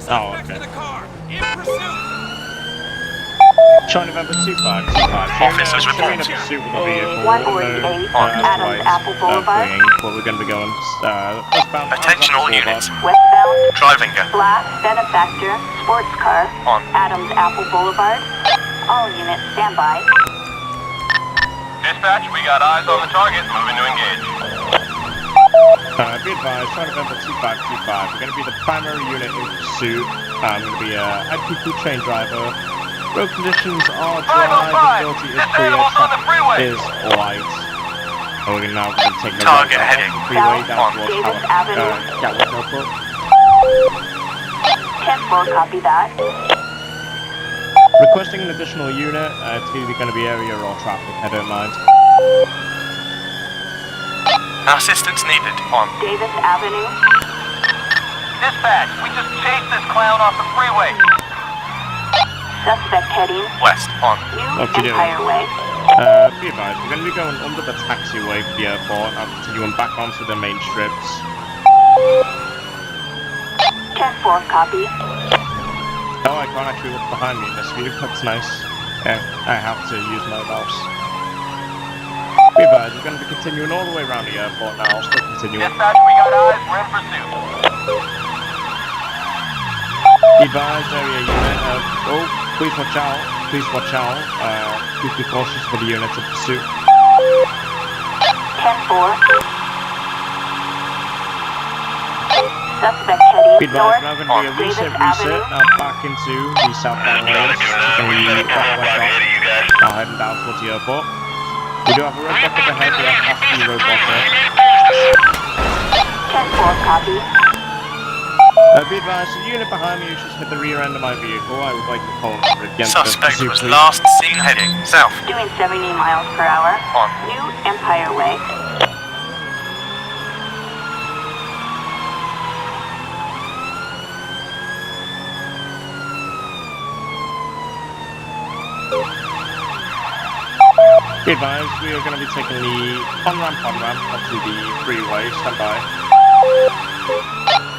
Oh, okay. Charlie November 2525. Officers report. Pursuit with the vehicle. 148 Adams Apple Boulevard. What we're going to be going westbound. Attention all units. Westbound. Driving go. Black Benefactor sports car. On. Adams Apple Boulevard. All units stand by. Dispatch, we got eyes on the target. Moving to engage. Be advised, Charlie November 2525. We're going to be the primary unit in pursuit. I'm going to be IPP train driver. Road conditions are dry, visibility is clear, traffic is light. We're now going to take the target heading freeway down towards Davis Avenue. Gatwick Airport. 10-4, copy that. Requesting an additional unit. It's either going to be area or traffic, I don't mind. Assistance needed. On. Davis Avenue. Dispatch, we just chased this clown off the freeway. Suspect heading West. On. New Okay, Empire Way. Be advised, we're going to be going under the taxiway for the airport and continuing back onto the main strips. 10-4, copy. Oh, I can't actually look behind me in this view. That's nice. Yeah, I have to use my mouse. Be advised, we're going to be continuing all the way around the airport now. Still continuing. Dispatch, we got eyes. We're in pursuit. Be advised, area unit. Please watch out. Please watch out. Please be cautious for the unit in pursuit. 10-4. Suspect heading Be north advised, now going to be a Davis reset Avenue. back into the southbound lanes. Now heading down towards the airport. We do have a roadblock up ahead. We have half the roadblock there. 10-4, copy. Be advised, the unit behind me just hit the rear end of my vehicle. I would like to call it against Suspect the was pursuit, last seen heading south. Doing 70 miles per hour. On. New Empire Way. Be advised, we are going to be taking the on-ramp onto the freeway. Stand by.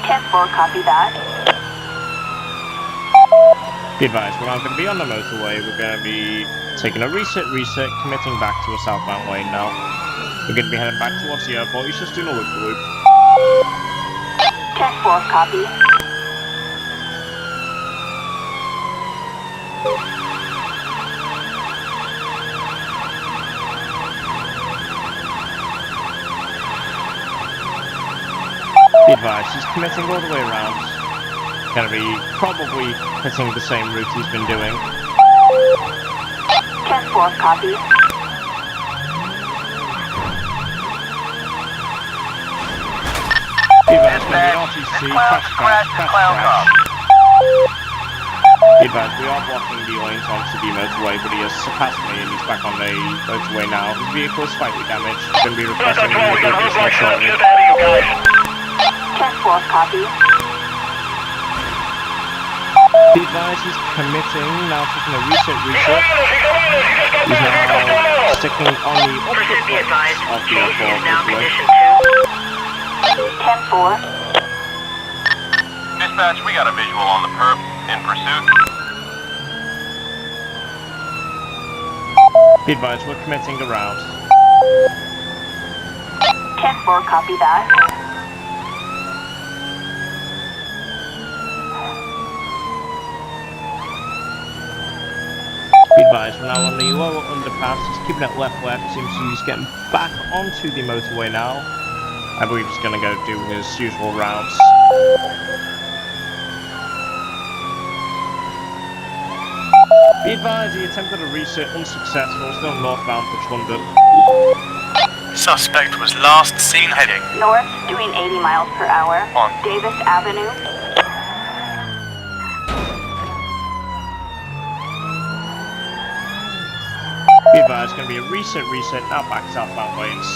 10-4, copy that. Be advised, we're now going to be on the motorway. We're going to be taking a reset, committing back to a southbound lane now. We're going to be heading back towards the airport. He's just doing a loop-the-loop. 10-4, copy. Be advised, he's committing all the way around. Gonna be probably hitting the same route he's been doing. 10-4, copy. Be advised, going to be RTC, crash. Be advised, we are blocking the lanes onto the motorway, but he has surpassed me and he's back on the motorway now. His vehicle is slightly damaged. He's going to be requesting an additional shortly. 10-4, copy. Be advised, he's committing, now taking a reset. He's now sticking on the opposite flanks of the airport motorway. 10-4. Dispatch, we got a visual on the perp. In pursuit. Be advised, we're committing around. 10-4, copy that. Be advised, we're now on the lower underpass. He's keeping it left. Seems he's getting back onto the motorway now. I believe he's going to go do his usual rounds. Be advised, he attempted a reset, unsuccessful, still northbound for London. Suspect was last seen heading North, doing 80 miles per hour. On. Davis Avenue. Be advised, going to be a reset, now back southbound lanes.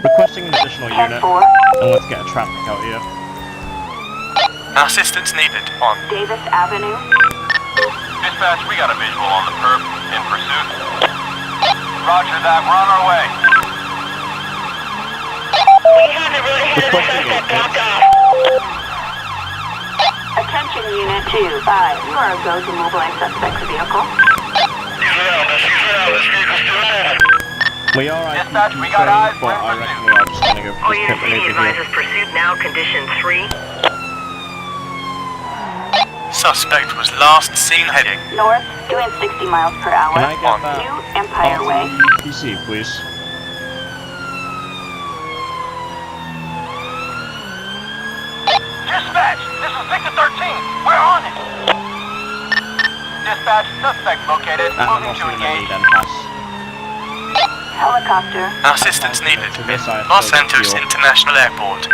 Requesting an additional unit, 10-4. and let's get a traffic out here. Assistance needed. On. Davis Avenue. Dispatch, we got a visual on the perp. In pursuit. Roger that, we're on our way. We have the road ahead of the suspect blocked off. Attention Unit 2-5. You are a go to mobilize suspect's vehicle. We are Dispatch, IPP we got eyes, trained, but we're I in reckon we are just gonna go for All this units, pit maneuver here. advises pursuit now, condition 3. Suspect was last seen heading North, doing 60 miles per hour. Can I get that New Empire Way. PC, please? Dispatch, this is Victor 13. We're on it. Dispatch, suspect located. And I'm Moving also to gonna need engage. pass. Helicopter. Assistance needed To in this side, Los so Santos fuel. International Airport.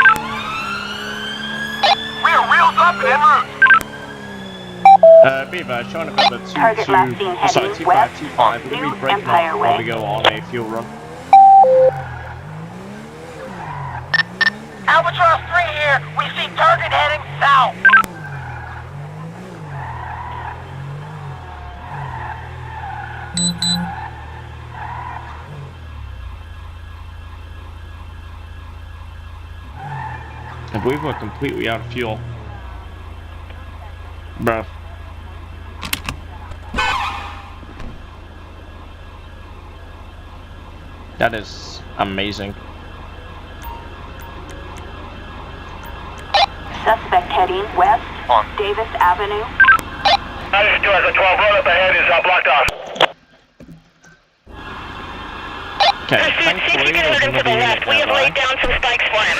We are wheels up and en route. Beaver, trying to remember Target last seen heading 2525. We're New gonna be breaking Empire off while Way. we go on a fuel run. Albatross 3 here. We see target heading south. I believe we're completely out of fuel. Bruh. That is amazing. Suspect heading west. On. Davis Avenue. Nice, 2 has a 12. Road up ahead is blocked off. Okay, thankfully there's gonna be We have laid down some spikes for him.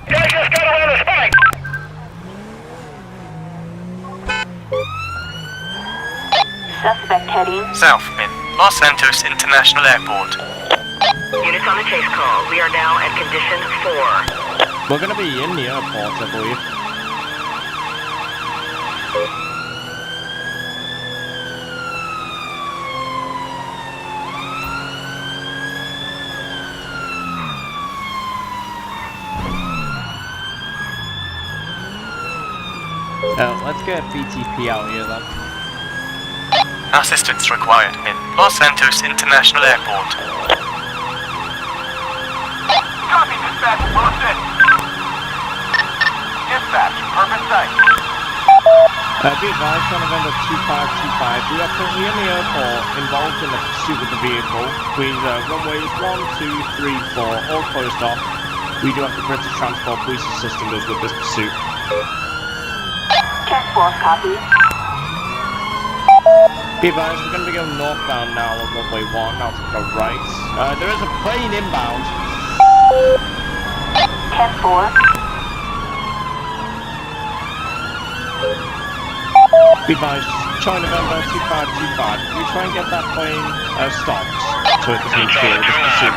Guys just got around the spike. Suspect heading South in Los Santos International Airport. Units on the chase call. We are now at condition 4. We're gonna be in the airport, I believe. Let's get BTP out here then. Assistance required in Los Santos International Airport. Copy, dispatch. Well set. Dispatch, perfect sight. Be advised on November 2525. We are currently in the airport, involved in a pursuit with the vehicle. Please, runways 1, 2, 3, 4, all closed off. We do have the British Transport Police assisting us with this pursuit. 10-4, copy. Be advised, we're going to be going northbound now on runway 1, now to the right. There is a plane inbound. 10-4. Be advised, China November 2525. Can we try and get that plane stopped so it doesn't interfere with this pursuit?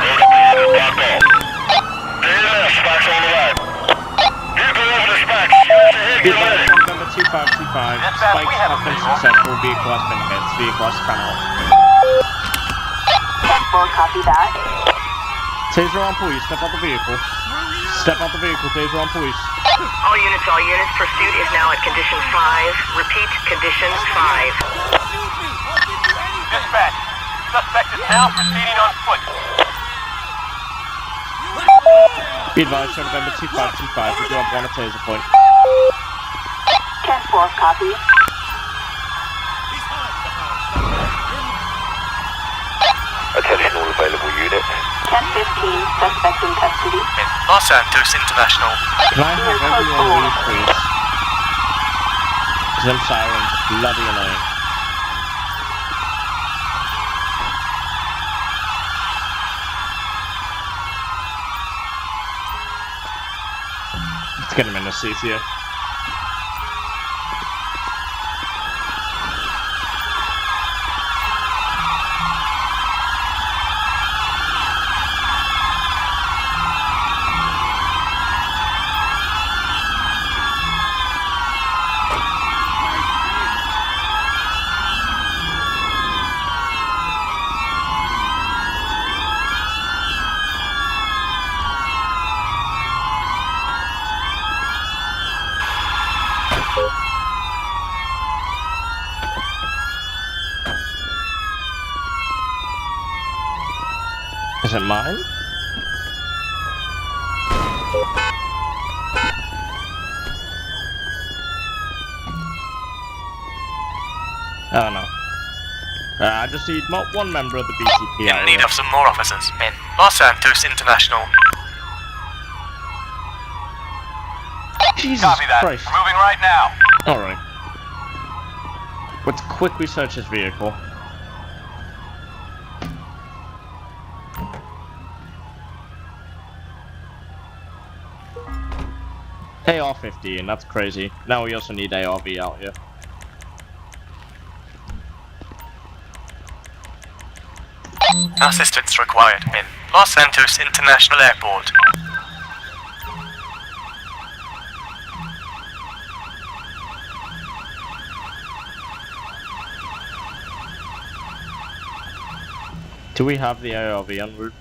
Be advised, November 2525. Spikes have been successful. Vehicle has been hit. Vehicle has spun out. 10-4, copy that. Taser on police. Step out the vehicle. Step out the vehicle. Taser on police. All units, pursuit is now at condition 5. Repeat, condition 5. Dispatch, suspect is now proceeding on foot. Be advised, November 2525. We do have one at taser point. 10-4, copy. Attention all available units. 10-15, suspect in custody. In Los Santos International. Can I have everyone leave, please? Because them sirens are bloody annoying. Let's get him in the seat here. Is it mine? Oh no. I just need one member of the BCP. In need of some more officers. In Los Santos International. Jesus Copy that. Christ. We're moving right now. Alright. Let's quickly search his vehicle. AR-15, that's crazy. Now we also need ARV out here. Assistance required in Los Santos International Airport. Do we have the ARV en route?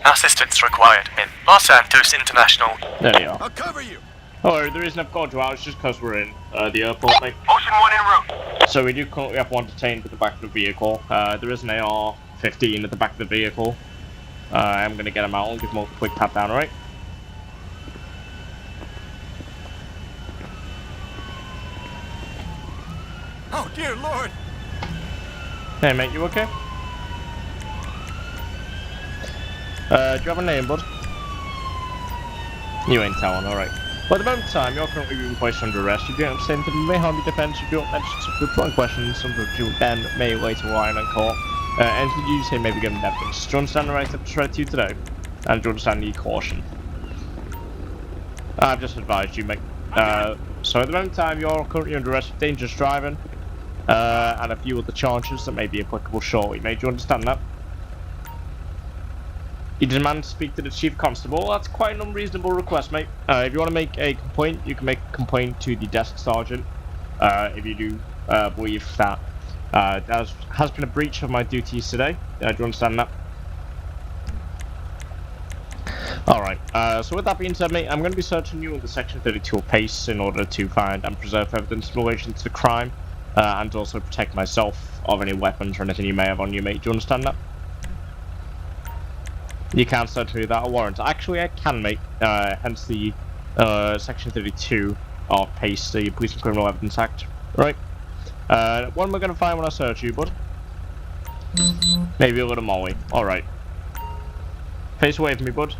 Assistance required in Los Santos International. There you are. I'll cover you. Oh, the reason I've called you out is just because we're in the airport, mate. Ocean 1 en route. So we do currently have one detained at the back of the vehicle. There is an AR-15 at the back of the vehicle. I'm going to get him out and give him a quick pat down, alright? Oh, dear Lord. Hey mate, you okay? Do you have a name, bud? You ain't telling, alright. Well, at the moment in time, you're currently being placed under arrest. You do understand that it may harm your defense. You don't mention some important questions, some of you then may later rely on court. Anything you say may be given evidence. Do you understand the right I've just read to you today? And do you understand the caution? I've just advised you, mate. So at the moment in time, you're currently under arrest for dangerous driving, and a few other charges that may be applicable shortly. Mate, do you understand that? You demand to speak to the Chief Constable. That's quite an unreasonable request, mate. If you want to make a complaint, you can make a complaint to the desk sergeant. If you do believe that there has been a breach of my duties today. Do you understand that? Alright, so with that being said, mate, I'm going to be searching you under Section 32 of PACE in order to find and preserve evidence in relation to the crime, and also protect myself of any weapons or anything you may have on you, mate. Do you understand that? You can't search me without a warrant. Actually, I can, mate. Hence the Section 32 of PACE, the Police and Criminal Evidence Act. Right. What am I going to find when I search you, bud? Maybe a little molly. Alright. Face away from me, bud.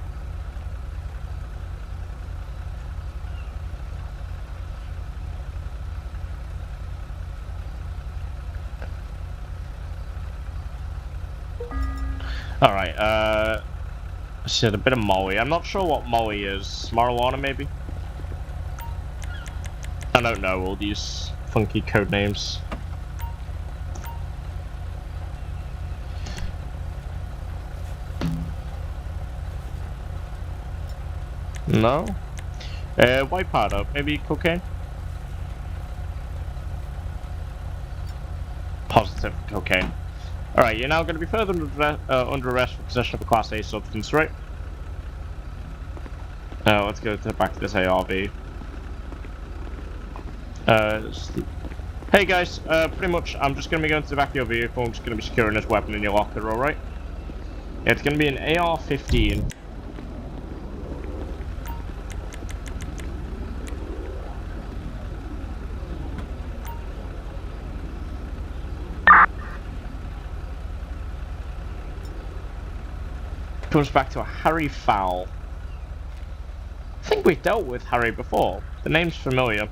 Alright, I said a bit of molly. I'm not sure what molly is. Marijuana, maybe? I don't know all these funky code names. No? White powder, maybe cocaine? Positive cocaine. Alright, you're now going to be further under arrest for possession of a Class A substance, right? Let's go back to this ARV. Hey guys, pretty much I'm just going to be going to the back of your vehicle. I'm just going to be securing this weapon in your locker, alright? Yeah, it's going to be an AR-15. Comes back to a Harry Fowl. I think we've dealt with Harry before. The name's familiar.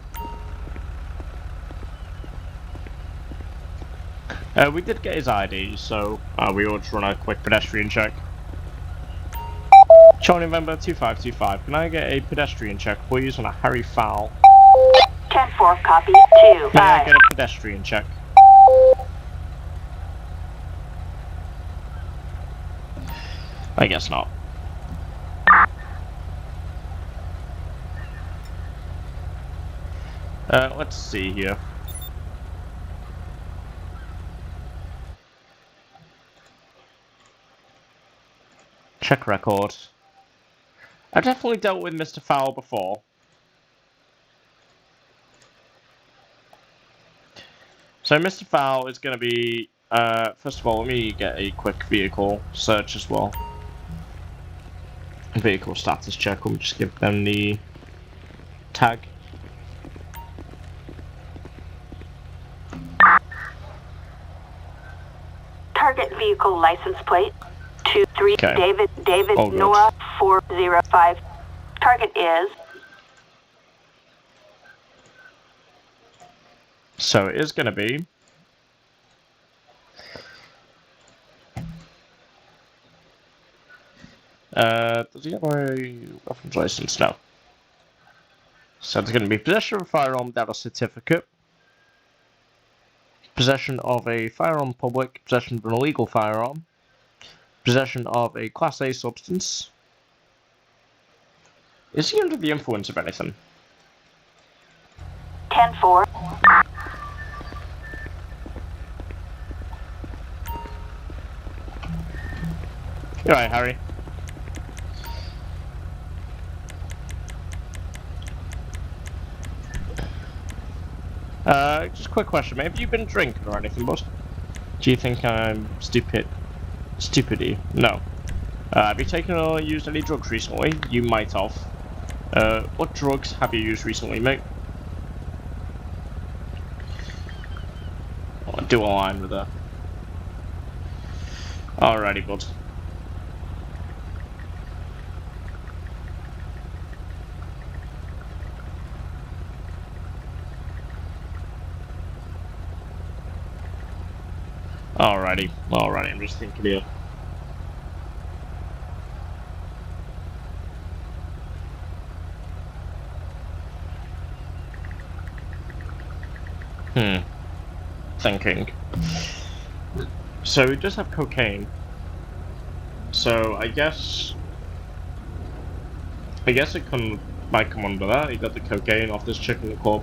We did get his ID, so we ought to run a quick pedestrian check. Charlie November 2525, can I get a pedestrian check, please, on a Harry Fowl? 10-4, copy. 2, May I 5. get a pedestrian check? I guess not. Let's see here. Check record. I've definitely dealt with Mr. Fowl before. So Mr. Fowl is going to be, first of all, let me get a quick vehicle search as well. Vehicle status check, we'll just give them the tag. vehicle license plate 23 Okay. David All good. Noah 405. Target is So it is going to be... does he have a weapons license? No. So it's going to be possession of a firearm without a certificate, possession of a firearm public, possession of an illegal firearm, possession of a Class A substance. Is he under the influence of anything? 10-4. You're right, Harry. Just a quick question, mate. Have you been drinking or anything, bud? Do you think I'm stupidy? No. Have you taken or used any drugs recently? You might have. What drugs have you used recently, mate? Oh, do a line with that. Alrighty, bud. Alrighty, I'm just thinking here. Thinking. So he does have cocaine. So I guess it might come under that. He got the cocaine off this chick in the club.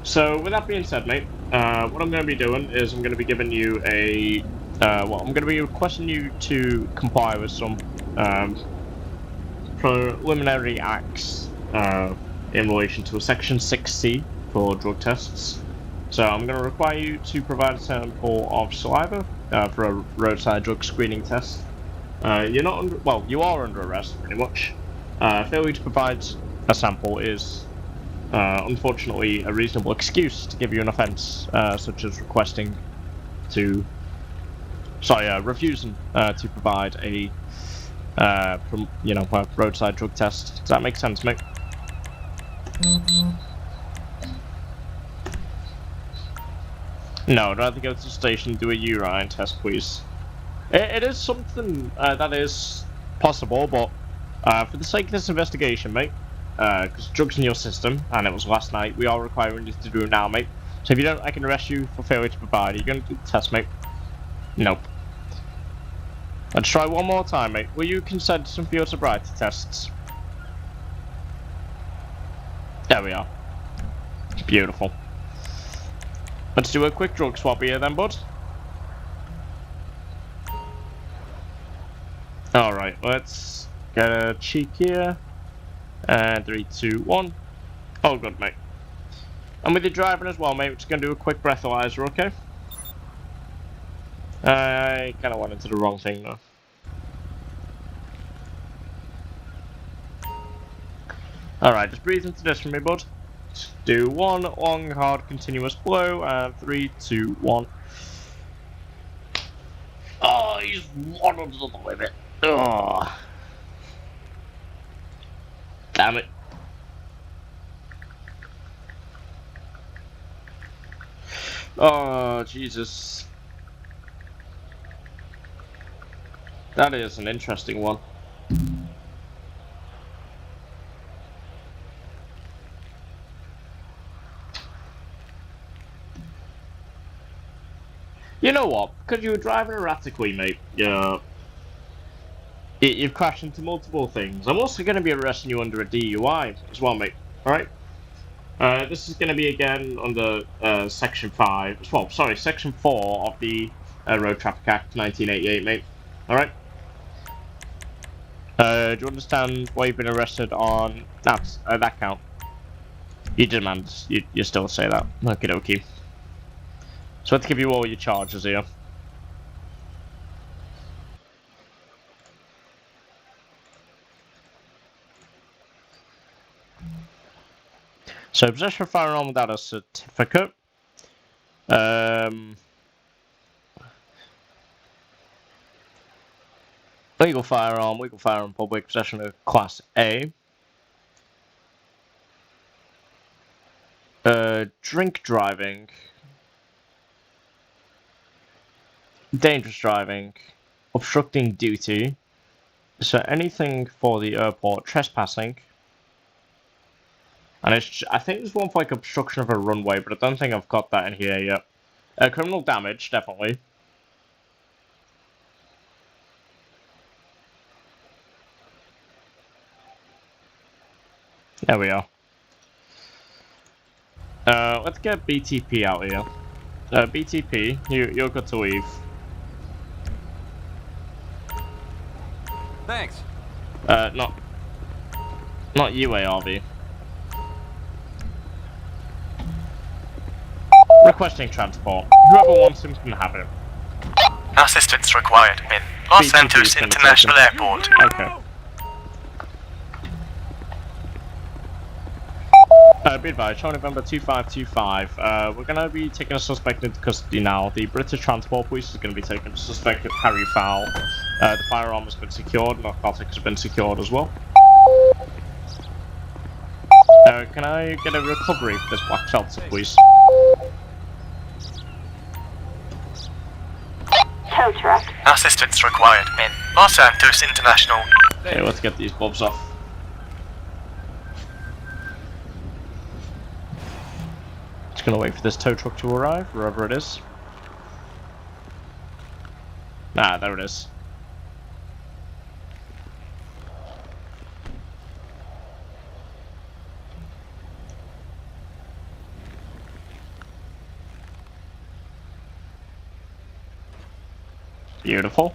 So with that being said, mate, what I'm going to be doing is I'm going to be giving you a I'm going to be requesting you to comply with some preliminary acts in relation to a Section 6C for drug tests. So I'm going to require you to provide a sample of saliva for a roadside drug screening test. You're not under, well, you are under arrest pretty much. Failure to provide a sample is unfortunately a reasonable excuse to give you an offence, such as refusing to provide a a roadside drug test. Does that make sense, mate? No, I'd rather go to the station and do a urine test, please. It is something that is possible, but for the sake of this investigation, mate, because drugs in your system, and it was last night, we are requiring you to do it now, mate. So if you don't, I can arrest you for failure to provide. Are you going to do the test, mate? Nope. Let's try one more time, mate. Will you consent to some field sobriety tests? There we are. Beautiful. Let's do a quick drug swab here then, bud. Alright, let's get a cheek here. And 3, 2, 1. Oh, good, mate. And with your driving as well, mate, we're just going to do a quick breathalyzer, okay? I kind of went into the wrong thing, though. Alright, just breathe into this for me, bud. Just do one long, hard, continuous blow, and 3, 2, 1. Oh, he's one under the limit. Oh. Damn it. Oh, Jesus. That is an interesting one. You know what? Because you were driving erratically, mate. You've crashed into multiple things. I'm also going to be arresting you under a DUI as well, mate. Alright? This is going to be again under Section 5. Well, sorry, Section 4 of the Road Traffic Act 1988, mate. Alright? Do you understand why you've been arrested on that count? You demand. You still say that. Okie dokie. So let's give you all your charges here. So possession of a firearm without a certificate. Legal firearm, public possession of Class A. Drink driving. Dangerous driving. Obstructing duty. So anything for the airport, trespassing. And I think there's one for like obstruction of a runway, but I don't think I've got that in here yet. Criminal damage, definitely. There we are. Let's get BTP out here. BTP, you're good to leave. Thanks. Not UARV. Requesting transport. Whoever wants him can have him. Assistance required in Los Santos International Airport. Okay. Be advised, show November 2525. We're going to be taking a suspect into custody now. The British Transport Police is going to be taking a suspect of Harry Fowl. The firearm has been secured, narcotics has been secured as well. Can I get a recovery for this black shelter, please? Tow truck. Assistance required in Los Santos International. Okay, let's get these bulbs off. Just gonna wait for this tow truck to arrive, wherever it is. Ah, there it is. Beautiful.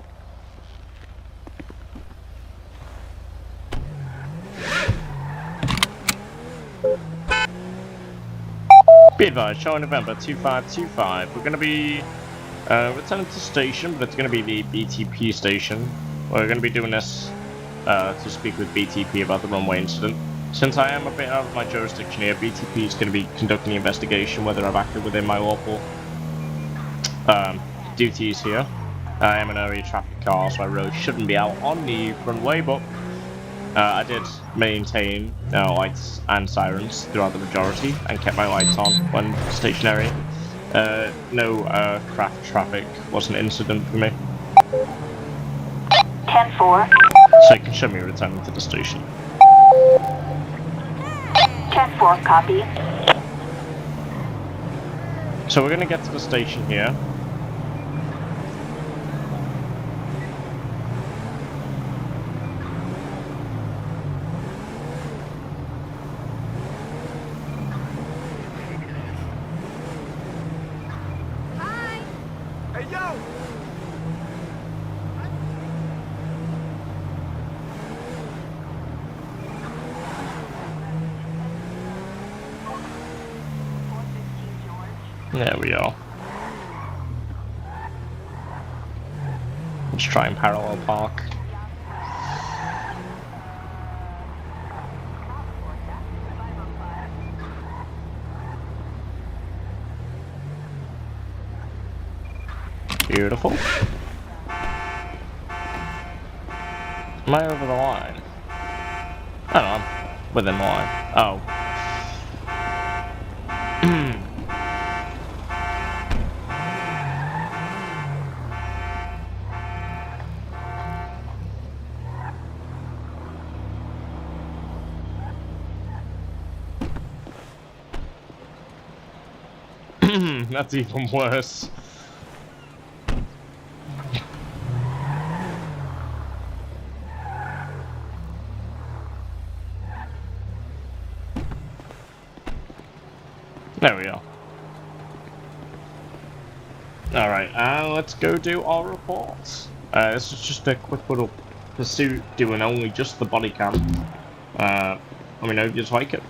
Be advised, showing November 2525. We're going to be returning to station, but it's going to be the BTP station. We're going to be doing this to speak with BTP about the runway incident. Since I am a bit out of my jurisdiction here, BTP is going to be conducting the investigation whether I've acted within my lawful duties here. I am an area traffic car, so I really shouldn't be out on the runway, but I did maintain lights and sirens throughout the majority and kept my lights on when stationary. No craft traffic was an incident for me. 10-4. So you can show me returning to the station. 10-4, copy. So we're going to get to the station here. There we are. Let's try and parallel park. Beautiful. Am I over the line? Oh, I'm within the line. Oh. That's even worse. There we are. Alright, let's go do our reports. This is just a quick little pursuit doing only just the body cam. Let me know if you like it.